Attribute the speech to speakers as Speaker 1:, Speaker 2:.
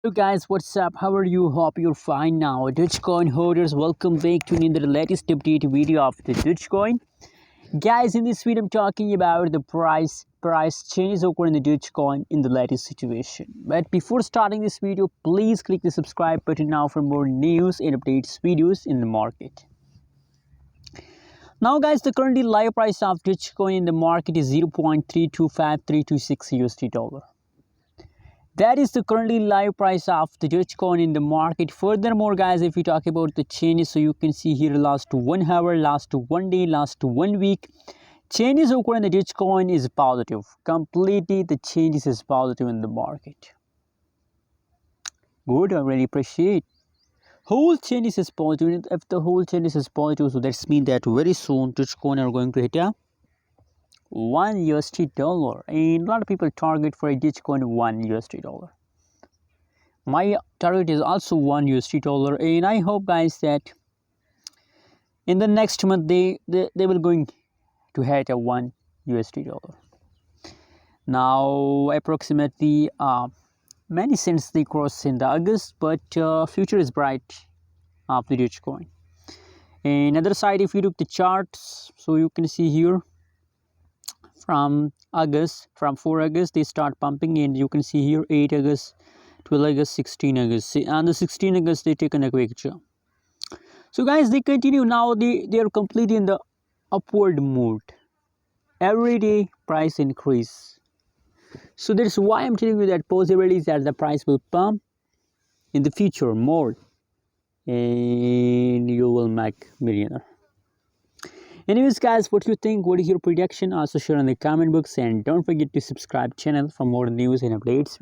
Speaker 1: Hello guys, what's up? How are you? Hope you're fine now. Dogecoin holders, welcome back to the latest update video of the Dogecoin. Guys, in this video I'm talking about the price changes occurring in the Dogecoin in the latest situation. But before starting this video, please click the subscribe button now for more news and updates videos in the market. Now guys, the currently live price of Dogecoin in the market is 0.325326 USD dollar. That is the currently live price of the Dogecoin in the market. Furthermore, guys, if we talk about the changes, so you can see here last 1 hour, last 1 day, last 1 week, changes occurring in the Dogecoin is positive. Completely, the changes is positive in the market. Good, I really appreciate. Whole changes is positive. If the whole changes is positive, so that's mean that very soon Dogecoin are going to hit a $1 dollar, and a lot of people target for a Dogecoin $1 dollar. My target is also $1 dollar, and I hope guys that in the next month they will going to hit a $1 dollar. Now approximately many cents they cross in the August, but future is bright of the Dogecoin. And other side, if you look the charts, so you can see here from 4 August they start pumping, and you can see here 8 August, 12 August, 16 August, and the 16 August they taken a quick jump. So guys, they continue now, they are completely in the upward mood. Every day price increase. So that's why I'm telling you that possibilities that the price will pump in the future more, and you will make millionaire. Anyways guys, what do you think? What is your prediction? Also share in the comment box, and don't forget to subscribe channel for more news and updates.